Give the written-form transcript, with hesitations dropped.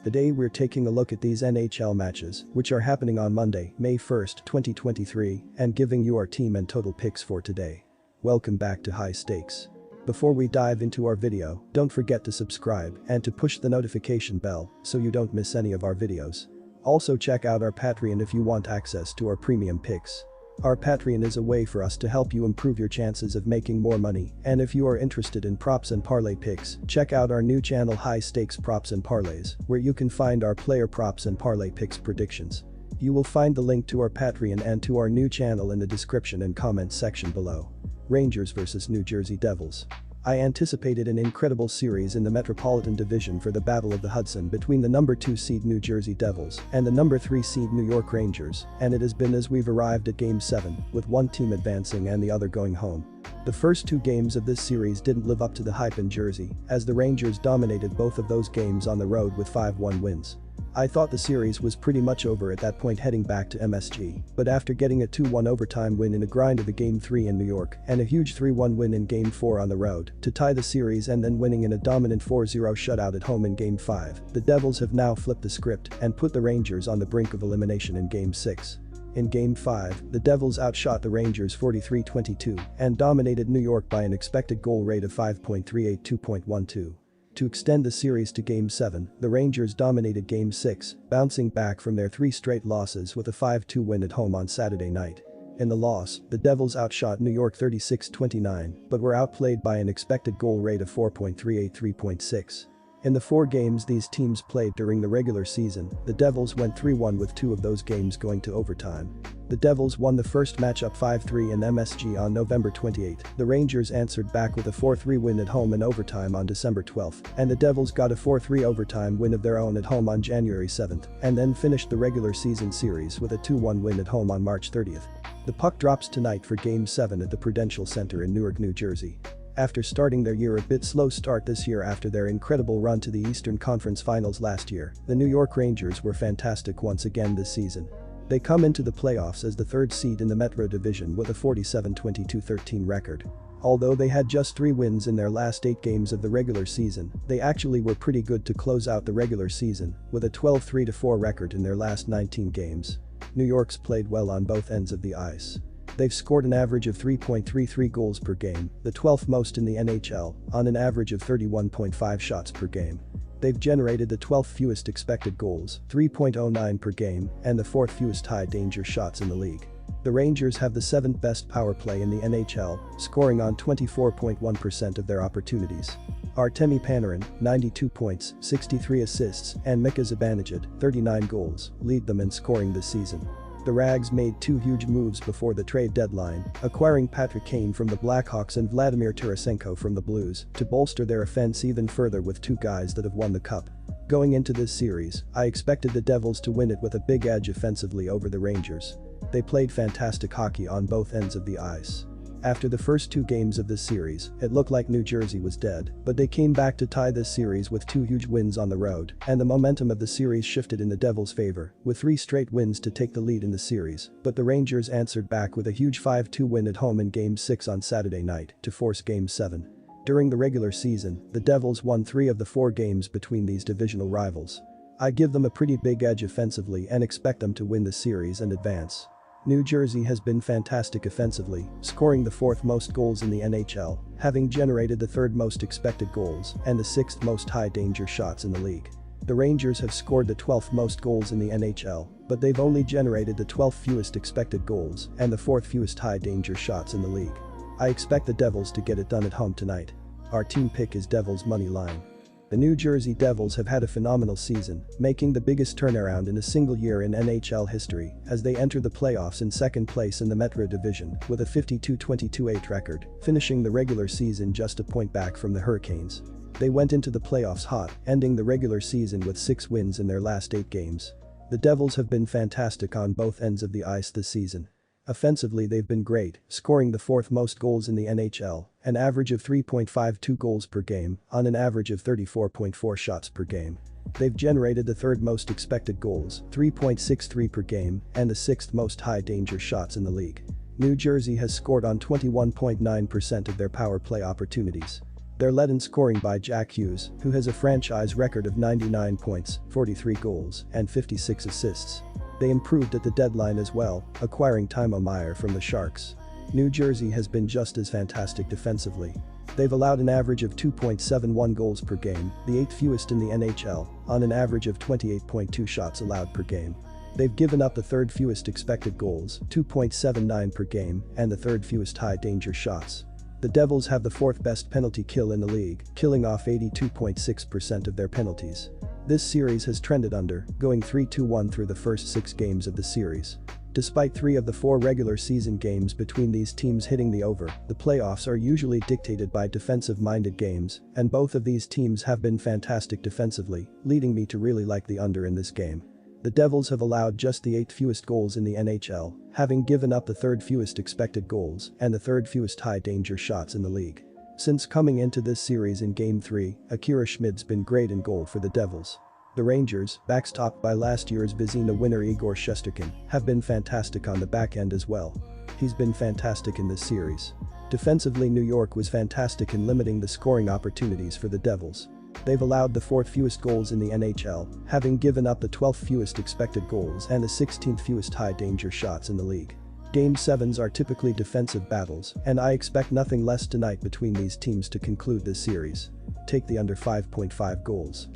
Today we're taking a look at these NHL matches, which are happening on Monday, May 1st, 2023, and giving you our team and total picks for today. Welcome back to High Stakes. Before we dive into our video, don't forget to subscribe and to push the notification bell so you don't miss any of our videos. Also check out our Patreon if you want access to our premium picks. Our Patreon is a way for us to help you improve your chances of making more money, and if you are interested in props and parlay picks, check out our new channel High Stakes Props and Parlays, where you can find our player props and parlay picks predictions. You will find the link to our Patreon and to our new channel in the description and comments section below. Rangers vs New Jersey Devils. I anticipated an incredible series in the Metropolitan Division for the Battle of the Hudson between the number 2 seed New Jersey Devils and the number 3 seed New York Rangers, and it has been as we've arrived at Game 7, with one team advancing and the other going home. The first two games of this series didn't live up to the hype in Jersey, as the Rangers dominated both of those games on the road with 5-1 wins. I thought the series was pretty much over at that point heading back to MSG, but after getting a 2-1 overtime win in a grind of the Game 3 in New York and a huge 3-1 win in Game 4 on the road to tie the series and then winning in a dominant 4-0 shutout at home in Game 5, the Devils have now flipped the script and put the Rangers on the brink of elimination in Game 6. In Game 5, the Devils outshot the Rangers 43-22 and dominated New York by an expected goal rate of 5.382.12. To extend the series to Game 7, the Rangers dominated Game 6, bouncing back from their 3 straight losses with a 5-2 win at home on Saturday night. In the loss, the Devils outshot New York 36-29 but were outplayed by an expected goal rate of 4.383.6. In the 4 games these teams played during the regular season, the Devils went 3-1 with 2 of those games going to overtime. The Devils won the first matchup 5-3 in MSG on November 28. The Rangers answered back with a 4-3 win at home in overtime on December 12, and the Devils got a 4-3 overtime win of their own at home on January 7, and then finished the regular season series with a 2-1 win at home on March 30. The puck drops tonight for Game 7 at the Prudential Center in Newark, New Jersey. After starting their year a bit slow start this year after their incredible run to the Eastern Conference Finals last year, the New York Rangers were fantastic once again this season. They come into the playoffs as the 3rd seed in the Metro Division with a 47-22-13 record. Although they had just 3 wins in their last 8 games of the regular season, they actually were pretty good to close out the regular season, with a 12-3-4 record in their last 19 games. New York's played well on both ends of the ice. They've scored an average of 3.33 goals per game, the 12th most in the NHL, on an average of 31.5 shots per game. They've generated the 12th fewest expected goals, 3.09 per game, and the 4th fewest high-danger shots in the league. The Rangers have the 7th best power play in the NHL, scoring on 24.1% of their opportunities. Artemi Panarin, 92 points, 63 assists, and Mika Zibanejad, 39 goals, lead them in scoring this season. The Rags made 2 huge moves before the trade deadline, acquiring Patrick Kane from the Blackhawks and Vladimir Tarasenko from the Blues to bolster their offense even further with 2 guys that have won the cup. Going into this series, I expected the Devils to win it with a big edge offensively over the Rangers. They played fantastic hockey on both ends of the ice. After the first 2 games of this series, it looked like New Jersey was dead, but they came back to tie this series with 2 huge wins on the road, and the momentum of the series shifted in the Devils' favor, with 3 straight wins to take the lead in the series, but the Rangers answered back with a huge 5-2 win at home in Game 6 on Saturday night to force Game 7. During the regular season, the Devils won 3 of the 4 games between these divisional rivals. I give them a pretty big edge offensively and expect them to win the series and advance. New Jersey has been fantastic offensively, scoring the 4th most goals in the NHL, having generated the 3rd most expected goals and the 6th most high-danger shots in the league. The Rangers have scored the 12th most goals in the NHL, but they've only generated the 12th fewest expected goals and the 4th fewest high-danger shots in the league. I expect the Devils to get it done at home tonight. Our team pick is Devils money line. The New Jersey Devils have had a phenomenal season, making the biggest turnaround in a single year in NHL history as they enter the playoffs in 2nd place in the Metro Division with a 52-22-8 record, finishing the regular season just a point back from the Hurricanes. They went into the playoffs hot, ending the regular season with 6 wins in their last 8 games. The Devils have been fantastic on both ends of the ice this season. Offensively they've been great, scoring the 4th most goals in the NHL, an average of 3.52 goals per game, on an average of 34.4 shots per game. They've generated the 3rd most expected goals, 3.63 per game, and the 6th most high-danger shots in the league. New Jersey has scored on 21.9% of their power play opportunities. They're led in scoring by Jack Hughes, who has a franchise record of 99 points, 43 goals, and 56 assists. They improved at the deadline as well, acquiring Timo Meier from the Sharks. New Jersey has been just as fantastic defensively. They've allowed an average of 2.71 goals per game, the 8th fewest in the NHL, on an average of 28.2 shots allowed per game. They've given up the 3rd fewest expected goals, 2.79 per game, and the 3rd fewest high-danger shots. The Devils have the 4th best penalty kill in the league, killing off 82.6% of their penalties. This series has trended under, going 3-1 through the first 6 games of the series. Despite 3 of the 4 regular season games between these teams hitting the over, the playoffs are usually dictated by defensive-minded games, and both of these teams have been fantastic defensively, leading me to really like the under in this game. The Devils have allowed just the 8th fewest goals in the NHL, having given up the 3rd fewest expected goals and the 3rd fewest high-danger shots in the league. Since coming into this series in Game 3, Akira Schmid's been great in goal for the Devils. The Rangers, backstopped by last year's Vezina winner Igor Shesterkin, have been fantastic on the back end as well. He's been fantastic in this series. Defensively, New York was fantastic in limiting the scoring opportunities for the Devils. They've allowed the 4th fewest goals in the NHL, having given up the 12th fewest expected goals and the 16th fewest high-danger shots in the league. Game 7s are typically defensive battles, and I expect nothing less tonight between these teams to conclude this series. Take the under 5.5 goals.